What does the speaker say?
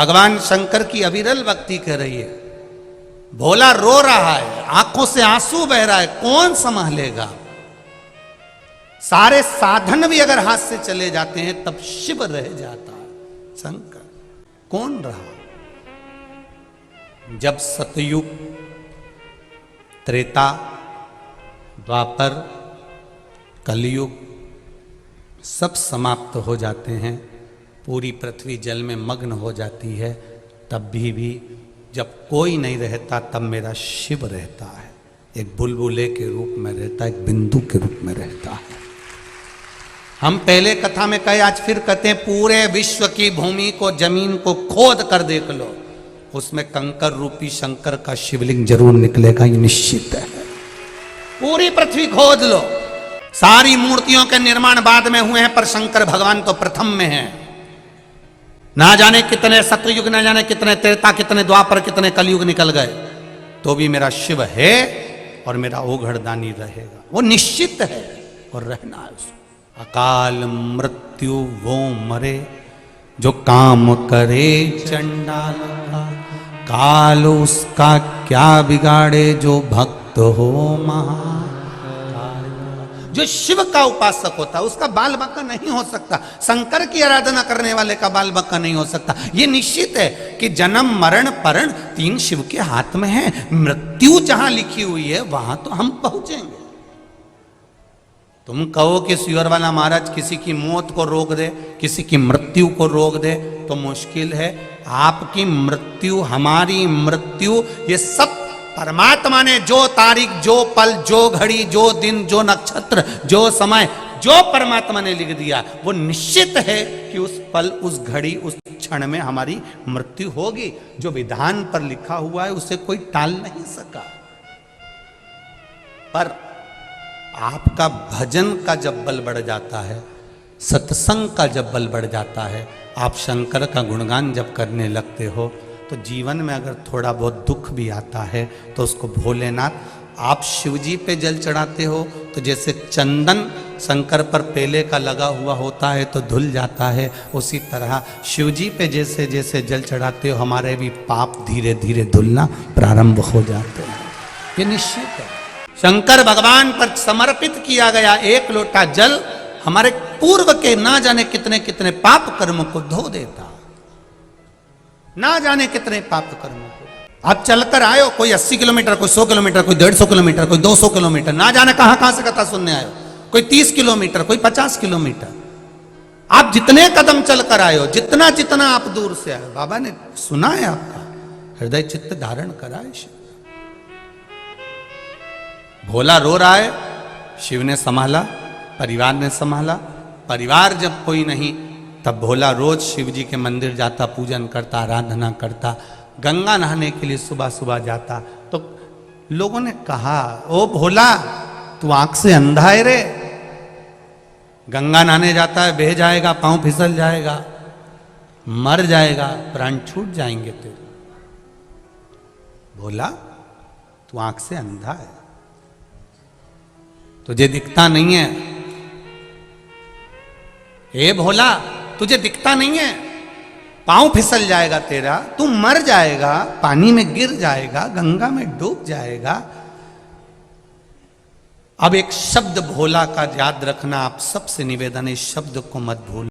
भगवान शंकर की अविरल भक्ति कर रही है। भोला रो रहा है, आंखों से आंसू बह रहा है, कौन संभालेगा। सारे साधन भी अगर हाथ से चले जाते हैं तब शिव रह जाता है, शंकर कौन रहा। जब सतयुग, त्रेता, द्वापर, कलयुग सब समाप्त हो जाते हैं, पूरी पृथ्वी जल में मग्न हो जाती है, तब भी जब कोई नहीं रहता तब मेरा शिव रहता है। एक बुलबुले के रूप में रहता है, एक बिंदु के रूप में रहता है। हम पहले कथा में कहे, आज फिर कहते हैं, पूरे विश्व की भूमि को, जमीन को खोद कर देख लो, उसमें कंकर रूपी शंकर का शिवलिंग जरूर निकलेगा, ये निश्चित है। पूरी पृथ्वी खोद लो, सारी मूर्तियों के निर्माण बाद में हुए हैं, पर शंकर भगवान तो प्रथम में है। ना जाने कितने सतयुग, ना जाने कितने त्रेता, कितने द्वापर, कितने कलयुग निकल गए, तो भी मेरा शिव है और मेरा ओघड़दानी रहेगा, वो निश्चित है और रहना है उसको। अकाल मृत्यु वो मरे जो काम करे चंडाल का, काल उसका क्या बिगाड़े जो भक्त हो महाकाल। जो शिव का उपासक होता है उसका बाल बक्का नहीं हो सकता, शंकर की आराधना करने वाले का बाल बक्का नहीं हो सकता। ये निश्चित है कि जन्म मरण परण तीन शिव के हाथ में है। मृत्यु जहां लिखी हुई है वहां तो हम पहुंचेंगे। तुम कहो कि सुअर वाला महाराज किसी की मौत को रोक दे, किसी की मृत्यु को रोक दे, तो मुश्किल है। आपकी मृत्यु, हमारी मृत्यु, ये सब परमात्मा ने जो तारीख, जो पल, जो घड़ी, जो दिन, जो नक्षत्र, जो समय, जो परमात्मा ने लिख दिया, वो निश्चित है कि उस पल, उस घड़ी, उस क्षण में हमारी मृत्यु होगी। जो विधान पर लिखा हुआ है उसे कोई टाल नहीं सका। पर आपका भजन का जब बल बढ़ जाता है, सत्संग का जब बल बढ़ जाता है, आप शंकर का गुणगान जब करने लगते हो, तो जीवन में अगर थोड़ा बहुत दुख भी आता है तो उसको भोलेनाथ, आप शिवजी पे जल चढ़ाते हो तो जैसे चंदन शंकर पर पेले का लगा हुआ होता है तो धुल जाता है, उसी तरह शिवजी पे जैसे जैसे जल चढ़ाते हो हमारे भी पाप धीरे धीरे धुलना प्रारंभ हो जाते हैं। ये निश्चित है। शंकर भगवान पर समर्पित किया गया एक लोटा जल हमारे पूर्व के ना जाने कितने कितने पाप कर्म को धो देता, ना जाने कितने पाप कर्मों को। आप चलकर आए हो, कोई 80 किलोमीटर, कोई 100 किलोमीटर, कोई 150 किलोमीटर, कोई 200 किलोमीटर, ना जाने कहां कहां से कथा सुनने आए हो, कोई 30 किलोमीटर, कोई 50 किलोमीटर। आप जितने कदम चलकर आए हो, जितना जितना आप दूर से आए हो, बाबा ने सुना है आपका, हृदय चित्त धारण करा है शिव। भोला रो रहा है, शिव ने संभाला, परिवार ने संभाला। परिवार जब कोई नहीं, तब भोला रोज शिव जी के मंदिर जाता, पूजन करता, आराधना करता, गंगा नहाने के लिए सुबह सुबह जाता। तो लोगों ने कहा, ओ भोला तू आंख से अंधा है रे, गंगा नहाने जाता है, बह जाएगा, पांव फिसल जाएगा, मर जाएगा, प्राण छूट जाएंगे तेरे। भोला तू आंख से अंधा है, तुझे दिखता नहीं है। ए भोला तुझे दिखता नहीं है, पांव फिसल जाएगा तेरा, तू मर जाएगा, पानी में गिर जाएगा, गंगा में डूब जाएगा। अब एक शब्द भोला का याद रखना, आप सबसे निवेदन है, इस शब्द को मत भूल।